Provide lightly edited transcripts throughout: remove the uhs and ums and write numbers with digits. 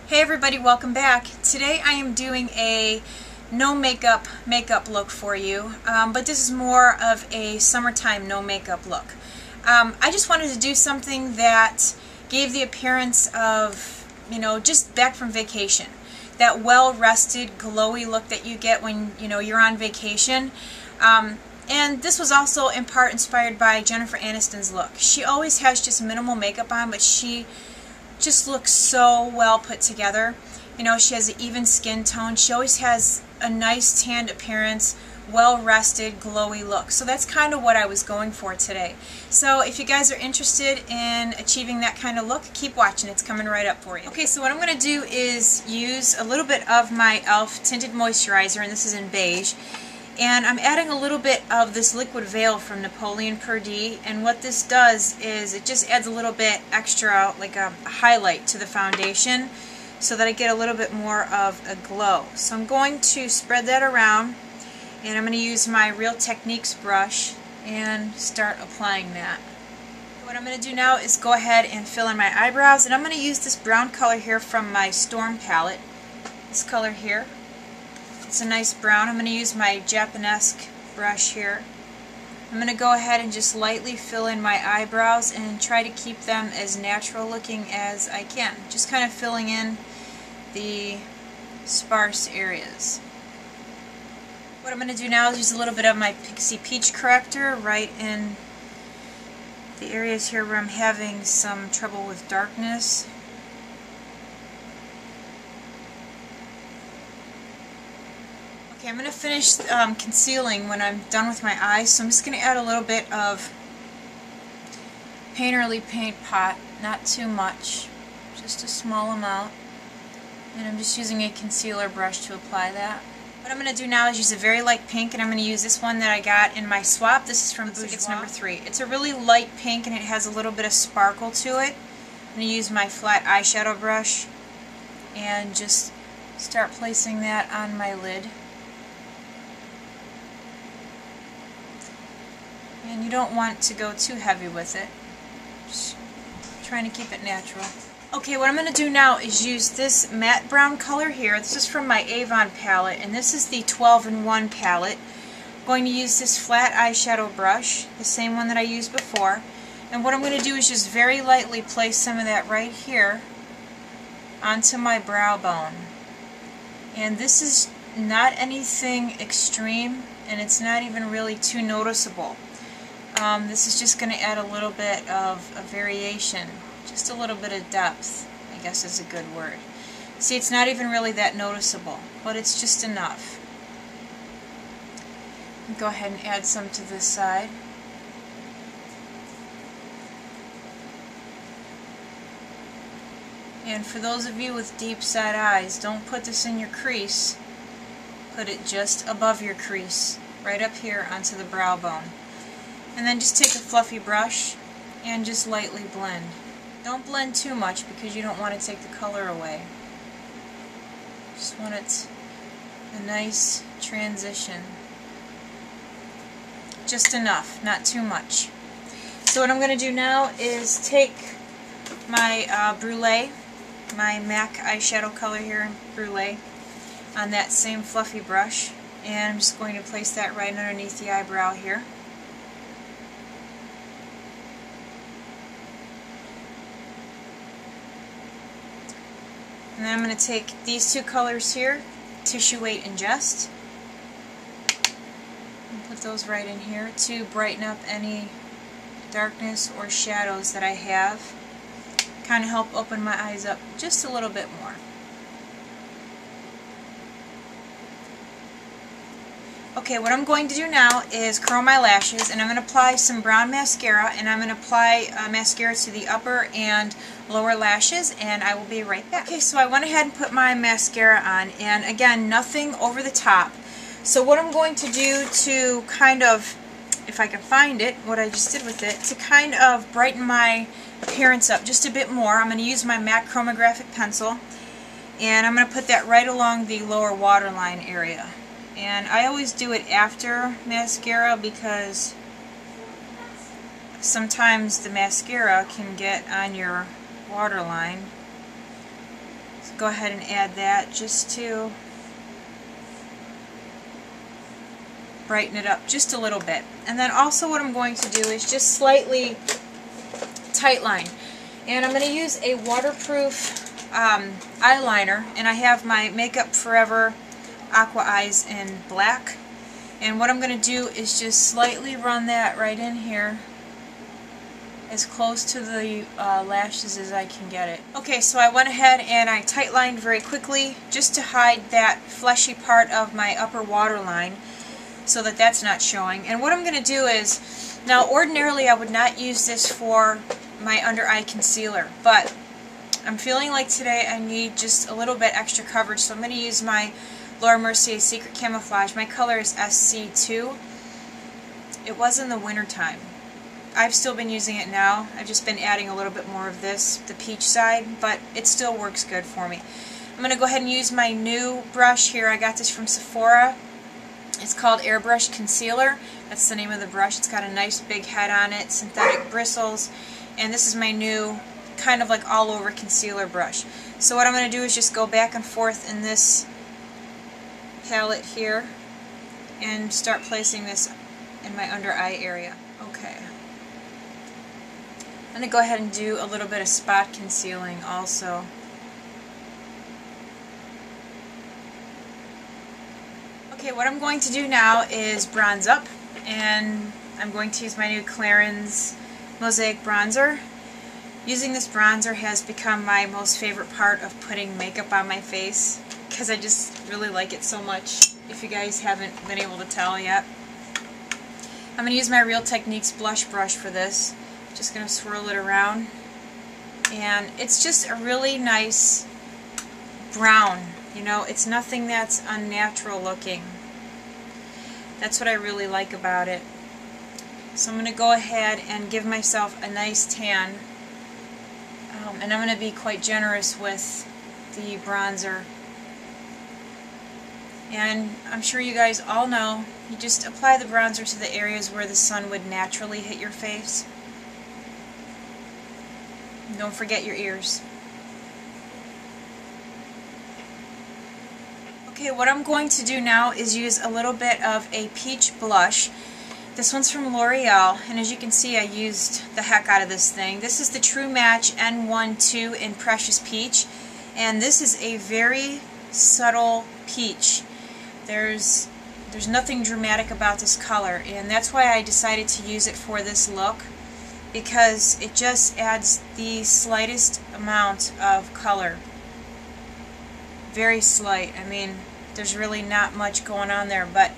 Hey everybody, welcome back. Today I am doing a no makeup look for you, but this is more of a summertime no makeup look. I just wanted to do something that gave the appearance of, just back from vacation. That well-rested, glowy look that you get when, you're on vacation. And this was also in part inspired by Jennifer Aniston's look. She always has just minimal makeup on, but she just looks so well put together. She has an even skin tone. She always has a nice tanned appearance, well-rested, glowy look. So that's kind of what I was going for today. So if you guys are interested in achieving that kind of look, keep watching. It's coming right up for you. Okay, so what I'm going to do is use a little bit of my e.l.f. Tinted Moisturizer, and this is in beige. And I'm adding a little bit of this liquid veil from Napoleon Perdue, and what this does is it just adds a little bit extra, like a highlight to the foundation, so that I get a little bit more of a glow. So I'm going to spread that around, and I'm going to use my Real Techniques brush and start applying that. What I'm going to do now is go ahead and fill in my eyebrows, and I'm going to use this brown color here from my Storm palette, this color here. It's a nice brown. I'm going to use my Japanesque brush here. I'm going to go ahead and just lightly fill in my eyebrows and try to keep them as natural looking as I can. Just kind of filling in the sparse areas. What I'm going to do now is use a little bit of my Pixie Peach corrector right in the areas here where I'm having some trouble with darkness. Okay, I'm going to finish concealing when I'm done with my eyes, so I'm just going to add a little bit of Painterly Paint Pot, not too much, just a small amount, and I'm just using a concealer brush to apply that. What I'm going to do now is use a very light pink, and I'm going to use this one that I got in my swap. This is from It's number 3. It's a really light pink and it has a little bit of sparkle to it. I'm going to use my flat eyeshadow brush and just start placing that on my lid. And you don't want to go too heavy with it. Just trying to keep it natural. Okay, what I'm going to do now is use this matte brown color here. This is from my Avon palette, and this is the 12-in-1 palette. I'm going to use this flat eyeshadow brush, the same one that I used before. And what I'm going to do is just very lightly place some of that right here onto my brow bone. And this is not anything extreme, and it's not even really too noticeable. This is just going to add a little bit of a variation, just a little bit of depth, I guess is a good word. See, it's not even really that noticeable, but it's just enough. Go ahead and add some to this side. And for those of you with deep set eyes, don't put this in your crease. Put it just above your crease, right up here onto the brow bone. And then just take a fluffy brush and just lightly blend. Don't blend too much because you don't want to take the color away. Just want it a nice transition. Just enough, not too much. So what I'm going to do now is take my Brulee, my MAC eyeshadow color here, Brulee, on that same fluffy brush, and I'm just going to place that right underneath the eyebrow here. And then I'm going to take these two colors here, Tissue Weight and Jest, and put those right in here to brighten up any darkness or shadows that I have. Kind of help open my eyes up just a little bit more. Okay, what I'm going to do now is curl my lashes, and I'm going to apply some brown mascara, and I'm going to apply mascara to the upper and lower lashes, and I will be right back. Okay, so I went ahead and put my mascara on, and again, nothing over the top. So what I'm going to do to kind of, if I can find it, what I just did with it, to kind of brighten my appearance up just a bit more, I'm going to use my MAC Chromographic pencil, and I'm going to put that right along the lower waterline area. And I always do it after mascara because sometimes the mascara can get on your waterline. go ahead and add that just to brighten it up just a little bit. And then also what I'm going to do is just slightly tightline. And I'm going to use a waterproof eyeliner, and I have my Makeup Forever Aqua Eyes in black. And what I'm going to do is just slightly run that right in here, as close to the lashes as I can get it. Okay, so I went ahead and I tightlined very quickly just to hide that fleshy part of my upper waterline so that that's not showing. And what I'm going to do is, now ordinarily I would not use this for my under eye concealer, but I'm feeling like today I need just a little bit extra coverage, so I'm going to use my Laura Mercier Secret Camouflage. My color is SC2. It was in the winter time. I've still been using it now. I've just been adding a little bit more of this, the peach side, but it still works good for me. I'm going to go ahead and use my new brush here. I got this from Sephora. It's called Airbrush Concealer. That's the name of the brush. It's got a nice big head on it, synthetic bristles, and this is my new kind of like all over concealer brush. So what I'm going to do is just go back and forth in this palette here and start placing this in my under eye area. Okay. I'm going to go ahead and do a little bit of spot concealing also. Okay, what I'm going to do now is bronze up, and I'm going to use my new Clarins Mosaic Bronzer. Using this bronzer has become my most favorite part of putting makeup on my face, because I just really like it so much, if you guys haven't been able to tell yet. I'm going to use my Real Techniques blush brush for this. Just going to swirl it around, and it's just a really nice brown. You know, it's nothing that's unnatural looking. That's what I really like about it. So I'm going to go ahead and give myself a nice tan. And I'm going to be quite generous with the bronzer. And I'm sure you guys all know, you just apply the bronzer to the areas where the sun would naturally hit your face. And don't forget your ears. Okay, what I'm going to do now is use a little bit of a peach blush. This one's from L'Oreal, and as you can see I used the heck out of this thing. This is the True Match N12 in Precious Peach, and this is a very subtle peach. There's nothing dramatic about this color, and that's why I decided to use it for this look, because it just adds the slightest amount of color. Very slight. I mean, there's really not much going on there, but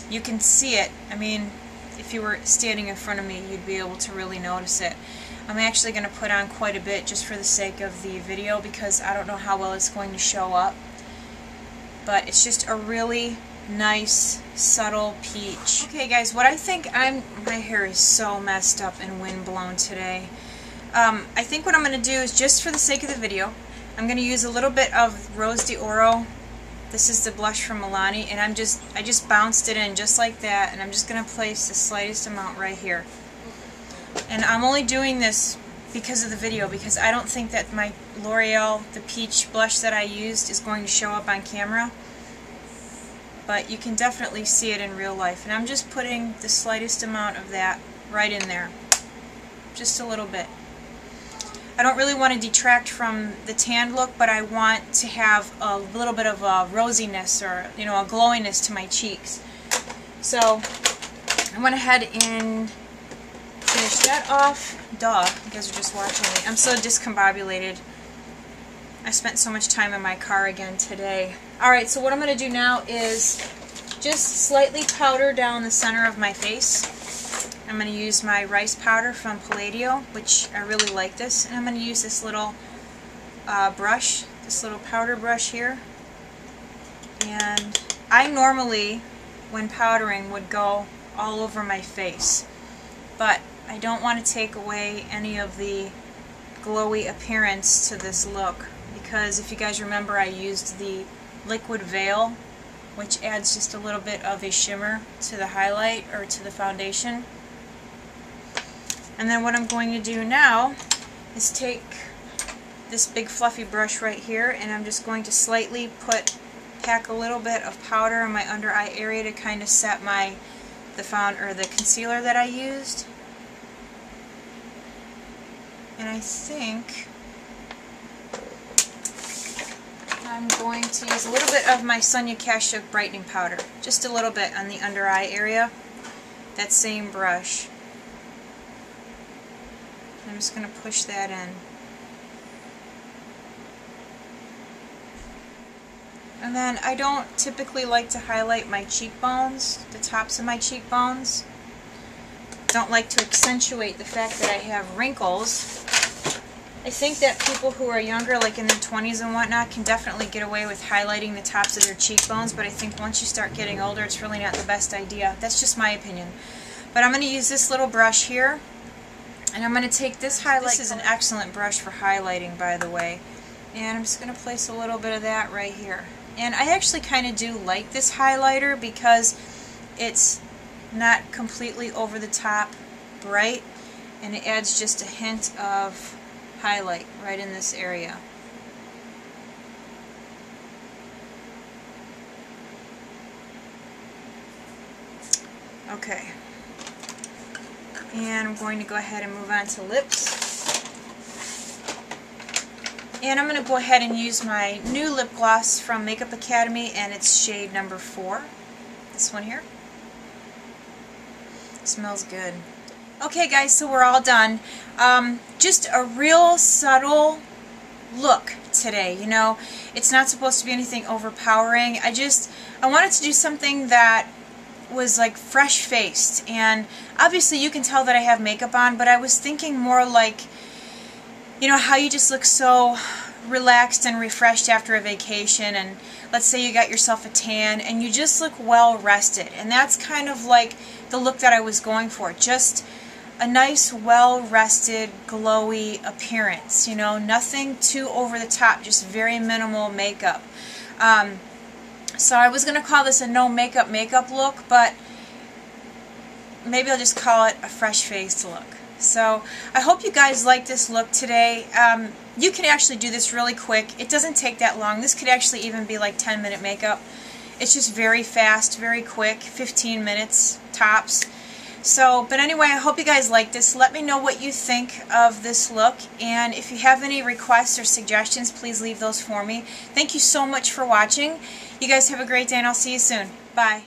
you can see it. I mean, if you were standing in front of me, you'd be able to really notice it. I'm actually going to put on quite a bit just for the sake of the video, because I don't know how well it's going to show up. But it's just a really nice, subtle peach. Okay guys, what I think my hair is so messed up and windblown today. I think what I'm going to do is, just for the sake of the video, I'm going to use a little bit of Rose d'Oro. This is the blush from Milani, and I just bounced it in just like that, and I'm just going to place the slightest amount right here. And I'm only doing this because of the video, because I don't think that my L'Oreal, the peach blush that I used, is going to show up on camera. But you can definitely see it in real life. And I'm just putting the slightest amount of that right in there. Just a little bit. I don't really want to detract from the tan look, but I want to have a little bit of a rosiness, or a glowiness to my cheeks. So I went ahead and finished that off. Duh, you guys are just watching me. I'm so discombobulated. I spent so much time in my car again today. Alright, so what I'm going to do now is just slightly powder down the center of my face. I'm going to use my rice powder from Palladio, which I really like this. And I'm going to use this little brush, this little powder brush here. And I normally, when powdering, would go all over my face. But I don't want to take away any of the glowy appearance to this look. Because if you guys remember, I used the liquid veil, which adds just a little bit of a shimmer to the highlight, or to the foundation. And then what I'm going to do now is take this big fluffy brush right here, and I'm just going to slightly pack a little bit of powder in my under eye area to kind of set the concealer that I used. And I think I'm going to use a little bit of my Sonia Kashuk brightening powder, just a little bit on the under eye area, that same brush. I'm just going to push that in. And then I don't typically like to highlight my cheekbones, the tops of my cheekbones. Don't like to accentuate the fact that I have wrinkles. I think that people who are younger, like in their 20s and whatnot, can definitely get away with highlighting the tops of their cheekbones, but I think once you start getting older, it's really not the best idea. That's just my opinion. But I'm going to use this little brush here, and I'm going to take this highlight. This is an excellent brush for highlighting, by the way. And I'm just going to place a little bit of that right here. And I actually kind of do like this highlighter because it's not completely over the top bright, and it adds just a hint of highlight right in this area. Okay, and I'm going to go ahead and move on to lips. And I'm going to go ahead and use my new lip gloss from Makeup Academy, and it's shade number 4. This one here. It smells good. Okay guys, so we're all done. Just a real subtle look today, you know. It's not supposed to be anything overpowering. I wanted to do something that was like fresh-faced, and obviously you can tell that I have makeup on, but I was thinking more like, you know, how you just look so relaxed and refreshed after a vacation, and let's say you got yourself a tan and you just look well rested, and that's kind of like the look that I was going for. Just a nice, well-rested, glowy appearance, you know, nothing too over the top, just very minimal makeup. So I was going to call this a no makeup look, but maybe I'll just call it a fresh-faced look. So I hope you guys like this look today. You can actually do this really quick. It doesn't take that long. This could actually even be like 10-minute makeup. It's just very fast, very quick, 15 minutes tops. So, but anyway, I hope you guys like this. Let me know what you think of this look, and if you have any requests or suggestions, please leave those for me. Thank you so much for watching. You guys have a great day, and I'll see you soon. Bye.